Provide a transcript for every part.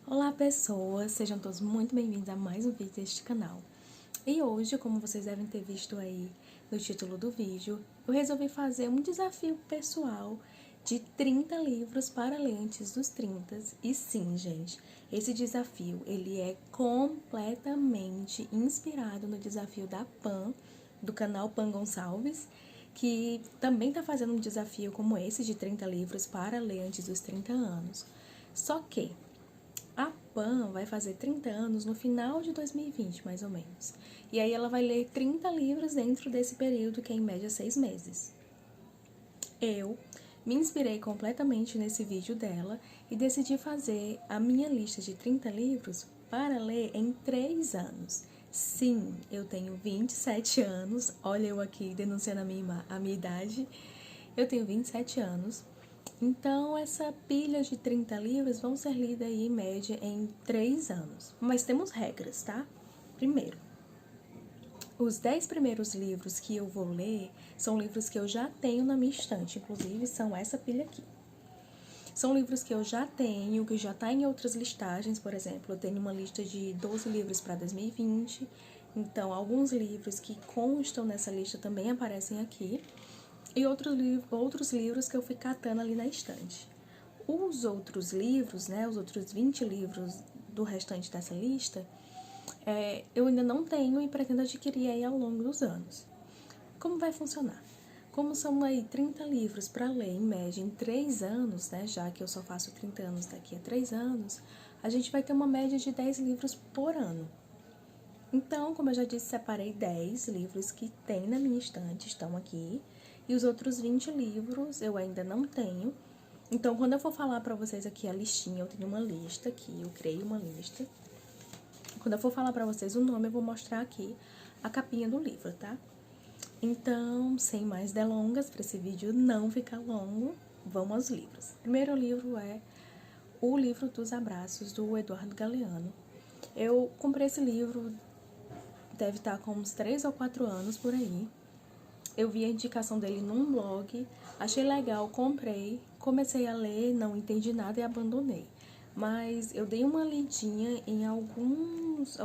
Olá pessoas, sejam todos muito bem-vindos a mais um vídeo deste canal. E hoje, como vocês devem ter visto aí no título do vídeo, eu resolvi fazer um desafio pessoal de 30 livros para ler antes dos 30. E sim, gente, esse desafio ele é completamente inspirado no desafio da Pan, do canal Pan Gonçalves, que também está fazendo um desafio como esse de 30 livros para ler antes dos 30 anos. Só que a Pan vai fazer 30 anos no final de 2020, mais ou menos. E aí ela vai ler 30 livros dentro desse período, que é em média 6 meses. Eu me inspirei completamente nesse vídeo dela e decidi fazer a minha lista de 30 livros para ler em 3 anos. Sim, eu tenho 27 anos, olha eu aqui denunciando a minha idade. Eu tenho 27 anos. Então, essa pilha de 30 livros vão ser lidas aí, em média em 3 anos. Mas temos regras, tá? Primeiro, os 10 primeiros livros que eu vou ler são livros que eu já tenho na minha estante. Inclusive, são essa pilha aqui. São livros que eu já tenho, que já tá em outras listagens. Por exemplo, eu tenho uma lista de 12 livros para 2020. Então, alguns livros que constam nessa lista também aparecem aqui. E outros livros que eu fui catando ali na estante. Os outros livros, né, os outros 20 livros do restante dessa lista, eu ainda não tenho e pretendo adquirir aí ao longo dos anos. Como vai funcionar? Como são aí 30 livros para ler em média em 3 anos, né, já que eu só faço 30 anos daqui a 3 anos, a gente vai ter uma média de 10 livros por ano. Então, como eu já disse, separei 10 livros que tem na minha estante, estão aqui. E os outros 20 livros eu ainda não tenho. Então, quando eu for falar pra vocês aqui a listinha, eu tenho uma lista aqui, eu criei uma lista. Quando eu for falar pra vocês o nome, eu vou mostrar aqui a capinha do livro, tá? Então, sem mais delongas, pra esse vídeo não ficar longo, vamos aos livros. O primeiro livro é O Livro dos Abraços, do Eduardo Galeano. Eu comprei esse livro, deve estar com uns 3 ou 4 anos por aí. Eu vi a indicação dele num blog, achei legal, comprei, comecei a ler, não entendi nada e abandonei. Mas eu dei uma lidinha em alguns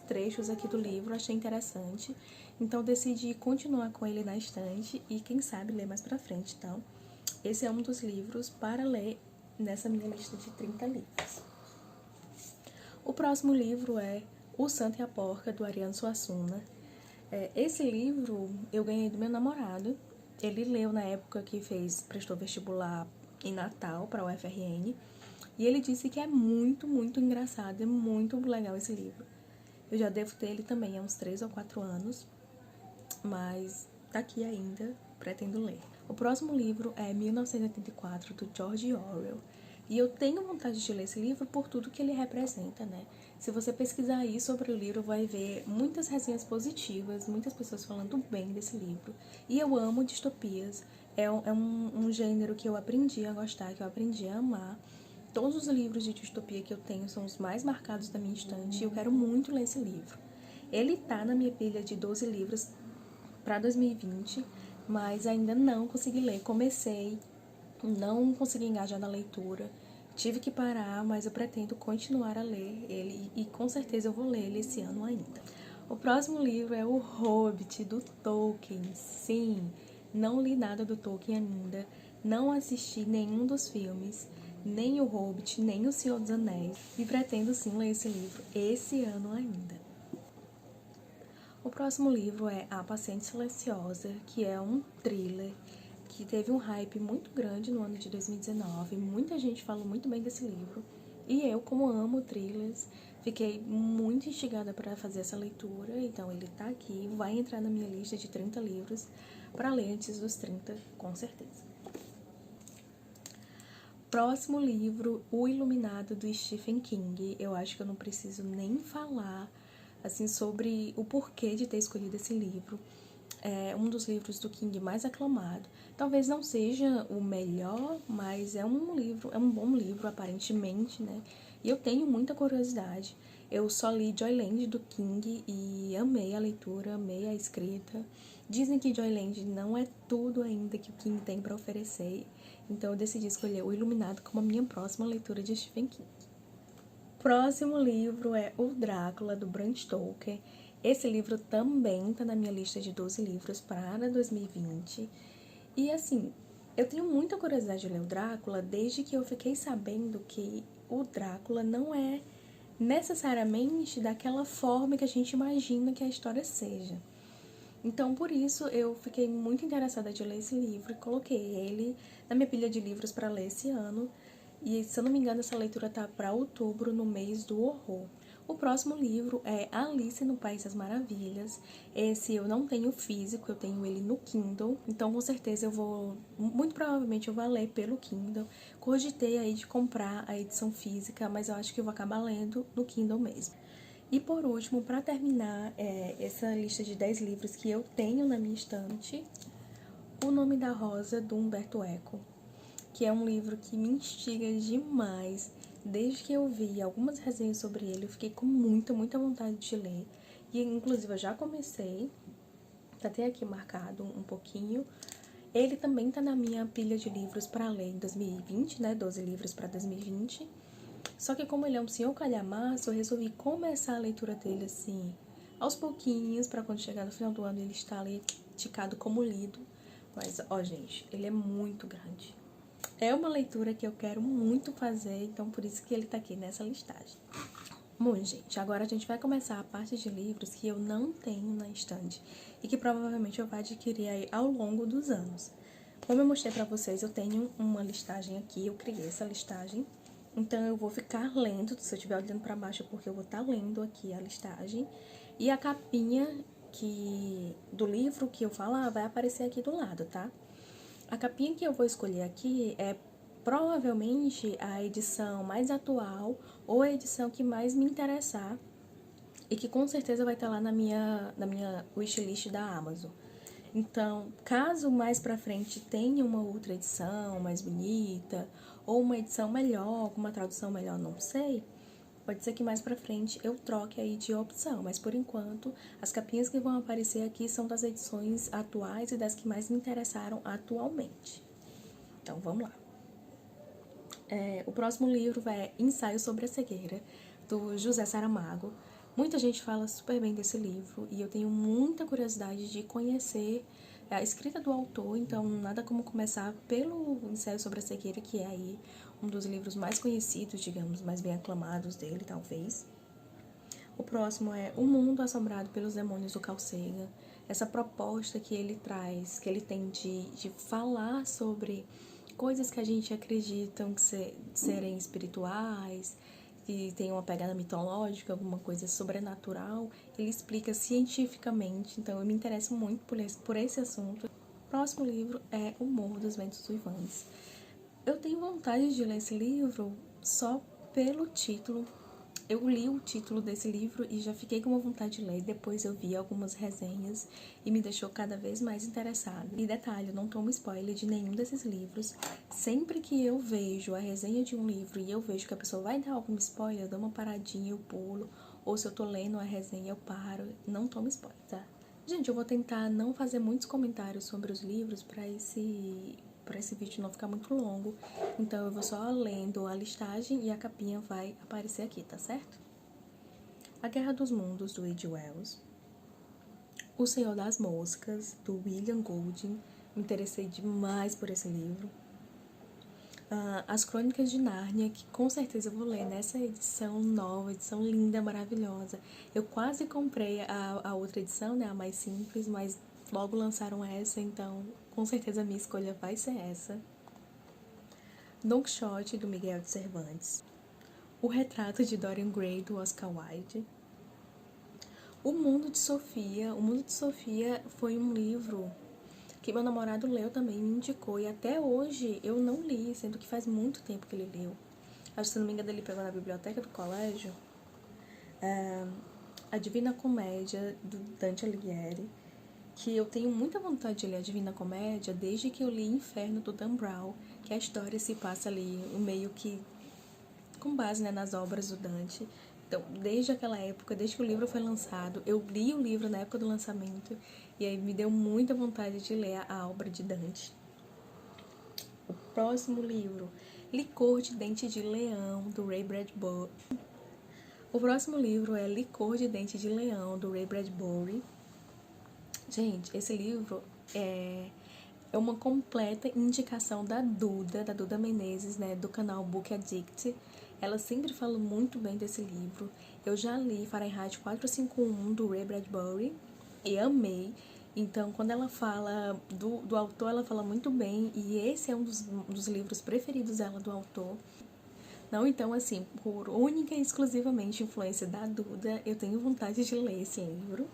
trechos aqui do livro, achei interessante. Então decidi continuar com ele na estante e quem sabe ler mais pra frente. Então, esse é um dos livros para ler nessa minha lista de 30 livros. O próximo livro é O Santo e a Porca, do Ariano Suassuna. Esse livro eu ganhei do meu namorado. Ele leu na época que prestou vestibular em Natal para o UFRN. E ele disse que é muito, muito engraçado, é muito legal esse livro. Eu já devo ter ele também há uns 3 ou 4 anos, mas tá aqui ainda, pretendo ler. O próximo livro é 1984, do George Orwell. E eu tenho vontade de ler esse livro por tudo que ele representa, né? Se você pesquisar aí sobre o livro, vai ver muitas resenhas positivas, muitas pessoas falando bem desse livro. E eu amo distopias, é um gênero que eu aprendi a gostar, que eu aprendi a amar. Todos os livros de distopia que eu tenho são os mais marcados da minha estante e eu quero muito ler esse livro. Ele tá na minha pilha de 12 livros para 2020, mas ainda não consegui ler. Comecei, não consegui engajar na leitura, tive que parar, mas eu pretendo continuar a ler ele e com certeza eu vou ler ele esse ano ainda. O próximo livro é O Hobbit, do Tolkien. Sim, não li nada do Tolkien ainda, não assisti nenhum dos filmes, nem O Hobbit, nem O Senhor dos Anéis, e pretendo sim ler esse livro esse ano ainda. O próximo livro é A Paciente Silenciosa, que é um thriller que teve um hype muito grande no ano de 2019. Muita gente falou muito bem desse livro. E eu, como amo thrillers, fiquei muito instigada para fazer essa leitura. Então ele tá aqui, vai entrar na minha lista de 30 livros para ler antes dos 30, com certeza. Próximo livro, O Iluminado, do Stephen King. Eu acho que eu não preciso nem falar assim sobre o porquê de ter escolhido esse livro. É um dos livros do King mais aclamado. Talvez não seja o melhor, mas é um bom livro aparentemente, né? E eu tenho muita curiosidade. Eu só li Joyland do King e amei a leitura, amei a escrita. Dizem que Joyland não é tudo ainda que o King tem para oferecer, então eu decidi escolher O Iluminado como a minha próxima leitura de Stephen King. Próximo livro é O Drácula, do Bram Stoker. Esse livro também tá na minha lista de 12 livros para 2020. E assim, eu tenho muita curiosidade de ler o Drácula desde que eu fiquei sabendo que o Drácula não é necessariamente daquela forma que a gente imagina que a história seja. Então, por isso, eu fiquei muito interessada de ler esse livro e coloquei ele na minha pilha de livros para ler esse ano. E, se eu não me engano, essa leitura tá para outubro, no mês do horror. O próximo livro é Alice no País das Maravilhas. Esse eu não tenho físico, eu tenho ele no Kindle. Então, com certeza, muito provavelmente eu vou ler pelo Kindle. Cogitei aí de comprar a edição física, mas eu acho que eu vou acabar lendo no Kindle mesmo. E por último, para terminar essa lista de 10 livros que eu tenho na minha estante, O Nome da Rosa, do Umberto Eco, que é um livro que me instiga demais. Desde que eu vi algumas resenhas sobre ele, eu fiquei com muita vontade de ler. E inclusive eu já comecei, tá até aqui marcado um pouquinho. Ele também tá na minha pilha de livros para ler em 2020, né? 12 livros para 2020. Só que como ele é um senhor calhamaço, eu resolvi começar a leitura dele assim, aos pouquinhos, para quando chegar no final do ano ele estar ali ticado como lido. Mas, ó, gente, ele é muito grande. É uma leitura que eu quero muito fazer, então por isso que ele tá aqui nessa listagem. Bom, gente, agora a gente vai começar a parte de livros que eu não tenho na estante e que provavelmente eu vou adquirir aí ao longo dos anos. Como eu mostrei pra vocês, eu tenho uma listagem aqui, eu criei essa listagem. Então, eu vou ficar lendo, se eu estiver olhando pra baixo é porque eu vou estar lendo aqui a listagem. E a capinha do livro que eu falar vai aparecer aqui do lado, tá? A capinha que eu vou escolher aqui é provavelmente a edição mais atual ou a edição que mais me interessar e que com certeza vai estar lá na minha wishlist da Amazon. Então, caso mais pra frente tenha uma outra edição mais bonita ou uma edição melhor, com uma tradução melhor, não sei, pode ser que mais pra frente eu troque aí de opção, mas por enquanto as capinhas que vão aparecer aqui são das edições atuais e das que mais me interessaram atualmente. Então, vamos lá. O próximo livro é Ensaio sobre a Cegueira, do José Saramago. Muita gente fala super bem desse livro e eu tenho muita curiosidade de conhecer a escrita do autor, então nada como começar pelo Ensaio sobre a Cegueira, que é aí um dos livros mais conhecidos, digamos, mais bem aclamados dele, talvez. O próximo é O Mundo Assombrado pelos Demônios do Carl Sagan. Essa proposta que ele traz, que ele tem de falar sobre coisas que a gente acredita serem espirituais, que tem uma pegada mitológica, alguma coisa sobrenatural, ele explica cientificamente, então eu me interesso muito por esse assunto. O próximo livro é O Morro dos Ventos Uivantes. Eu tenho vontade de ler esse livro só pelo título. Eu li o título desse livro e já fiquei com uma vontade de ler. Depois eu vi algumas resenhas e me deixou cada vez mais interessada. E detalhe, eu não tomo spoiler de nenhum desses livros. Sempre que eu vejo a resenha de um livro e eu vejo que a pessoa vai dar algum spoiler, eu dou uma paradinha, eu pulo. Ou se eu tô lendo a resenha, eu paro. Não tomo spoiler, tá? Gente, eu vou tentar não fazer muitos comentários sobre os livros para esse vídeo não ficar muito longo. Então, eu vou só lendo a listagem e a capinha vai aparecer aqui, tá certo? A Guerra dos Mundos, do H.G. Wells. O Senhor das Moscas, do William Golding. Me interessei demais por esse livro. As Crônicas de Nárnia, que com certeza eu vou ler nessa edição nova, edição linda, maravilhosa. Eu quase comprei a outra edição, né, a mais simples, mas logo lançaram essa, então com certeza a minha escolha vai ser essa. Don Quixote, do Miguel de Cervantes. O Retrato de Dorian Gray, do Oscar Wilde. O Mundo de Sofia. O Mundo de Sofia foi um livro que meu namorado leu também, me indicou, e até hoje eu não li, sendo que faz muito tempo que ele leu. Acho que, se não me engano, ele pegou na biblioteca do colégio. A Divina Comédia, do Dante Alighieri, que eu tenho muita vontade de ler a Divina Comédia desde que eu li Inferno, do Dan Brown, que a história se passa ali meio que com base, né, nas obras do Dante. Então, desde aquela época, desde que o livro foi lançado, eu li o livro na época do lançamento e aí me deu muita vontade de ler a obra de Dante. O próximo livro, Licor de Dente de Leão, do Ray Bradbury. O próximo livro é Licor de Dente de Leão, do Ray Bradbury. Gente, esse livro é uma completa indicação da Duda Menezes, né, do canal Book Addict. Ela sempre fala muito bem desse livro. Eu já li Fahrenheit 451, do Ray Bradbury, e amei. Então, quando ela fala do autor, ela fala muito bem, e esse é um dos livros preferidos dela, do autor. Não, então, assim, por única e exclusivamente influência da Duda, eu tenho vontade de ler esse livro.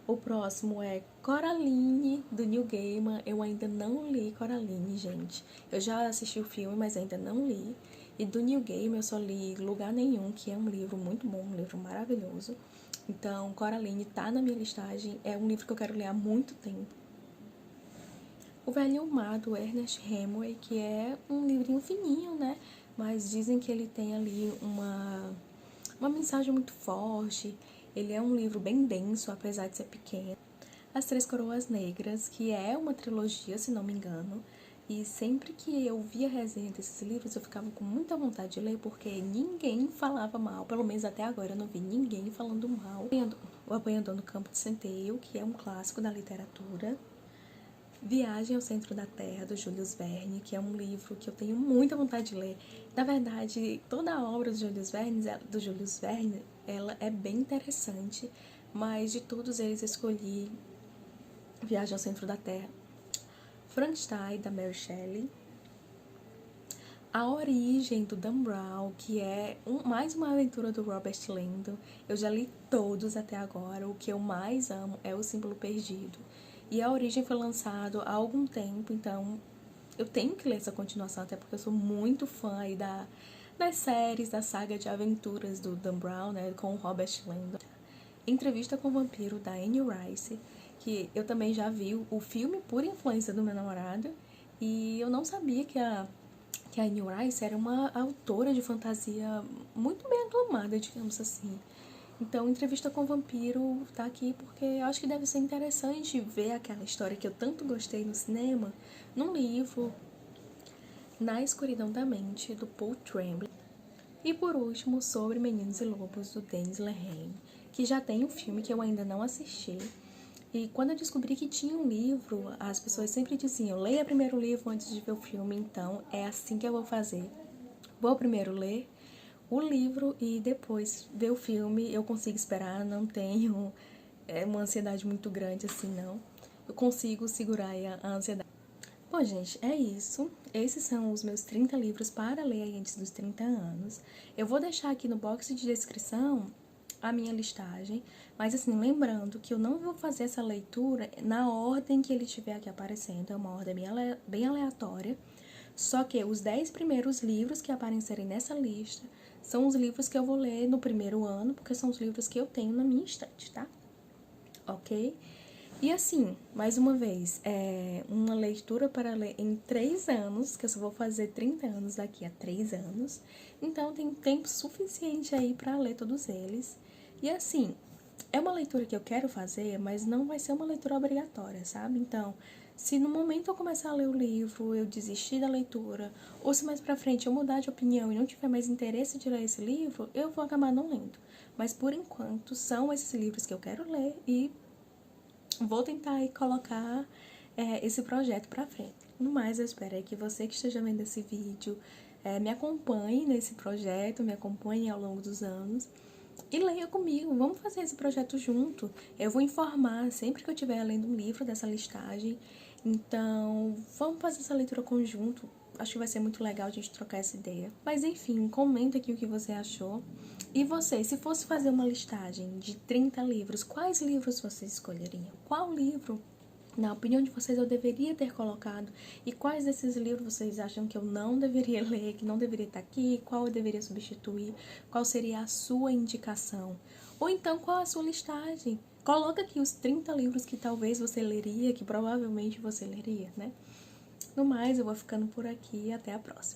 O próximo é Coraline, do Neil Gaiman. Eu ainda não li Coraline, gente. Eu já assisti o filme, mas ainda não li. E do Neil Gaiman eu só li Lugar Nenhum, que é um livro muito bom, um livro maravilhoso. Então, Coraline tá na minha listagem. É um livro que eu quero ler há muito tempo. O Velho Mar, do Ernest Hemingway, que é um livrinho fininho, né? Mas dizem que ele tem ali uma mensagem muito forte. Ele é um livro bem denso, apesar de ser pequeno. As Três Coroas Negras, que é uma trilogia, se não me engano. E sempre que eu via resenha desses livros, eu ficava com muita vontade de ler, porque ninguém falava mal. Pelo menos até agora eu não vi ninguém falando mal. O Apanhador no Campo de Centeio, que é um clássico da literatura. Viagem ao Centro da Terra, do Jules Verne, que é um livro que eu tenho muita vontade de ler. Na verdade, toda a obra do Jules Verne, ela é bem interessante, mas de todos eles escolhi Viagem ao Centro da Terra. Frankenstein, da Mary Shelley. A Origem, do Dan Brown, que é mais uma aventura do Robert Langdon. Eu já li todos até agora. O que eu mais amo é O Símbolo Perdido. E A Origem foi lançado há algum tempo, então eu tenho que ler essa continuação, até porque eu sou muito fã aí das séries, da saga de aventuras do Dan Brown, né, com o Robert Langdon. Entrevista com o Vampiro, da Anne Rice, que eu também já vi o filme por influência do meu namorado, e eu não sabia que a Anne Rice era uma autora de fantasia muito bem aclamada, digamos assim. Então, Entrevista com o Vampiro tá aqui porque eu acho que deve ser interessante ver aquela história que eu tanto gostei no cinema, num livro. Na Escuridão da Mente, do Paul Tremblay. E por último, Sobre Meninos e Lobos, do Denis Lehane, que já tem um filme que eu ainda não assisti. E quando eu descobri que tinha um livro, as pessoas sempre diziam: leia primeiro o livro antes de ver o filme. Então, é assim que eu vou fazer. Vou primeiro ler o livro e depois ver o filme. Eu consigo esperar, não tenho uma ansiedade muito grande assim, não. Eu consigo segurar a ansiedade. Bom, gente, é isso. Esses são os meus 30 livros para ler antes dos 30 anos. Eu vou deixar aqui no box de descrição a minha listagem, mas assim, lembrando que eu não vou fazer essa leitura na ordem que ele estiver aqui aparecendo, é uma ordem bem aleatória. Só que os 10 primeiros livros que aparecerem nessa lista são os livros que eu vou ler no primeiro ano, porque são os livros que eu tenho na minha estante, tá? Ok? E assim, mais uma vez, é uma leitura para ler em 3 anos, que eu só vou fazer 30 anos daqui a 3 anos. Então, tem tempo suficiente aí para ler todos eles. E assim, é uma leitura que eu quero fazer, mas não vai ser uma leitura obrigatória, sabe? Então, se no momento eu começar a ler o livro, eu desistir da leitura, ou se mais pra frente eu mudar de opinião e não tiver mais interesse de ler esse livro, eu vou acabar não lendo. Mas por enquanto, são esses livros que eu quero ler e vou tentar aí colocar esse projeto pra frente. No mais, eu espero aí que você que esteja vendo esse vídeo me acompanhe nesse projeto, me acompanhe ao longo dos anos e leia comigo. Vamos fazer esse projeto junto. Eu vou informar sempre que eu estiver lendo um livro dessa listagem. Então, vamos fazer essa leitura conjunto. Acho que vai ser muito legal a gente trocar essa ideia. Mas enfim, comenta aqui o que você achou. E você, se fosse fazer uma listagem de 30 livros, quais livros vocês escolheriam? Qual livro, na opinião de vocês, eu deveria ter colocado? E quais desses livros vocês acham que eu não deveria ler, que não deveria estar aqui? Qual eu deveria substituir? Qual seria a sua indicação? Ou então, qual a sua listagem? Coloca aqui os 30 livros que talvez você leria, que provavelmente você leria, né? No mais, eu vou ficando por aqui e até a próxima.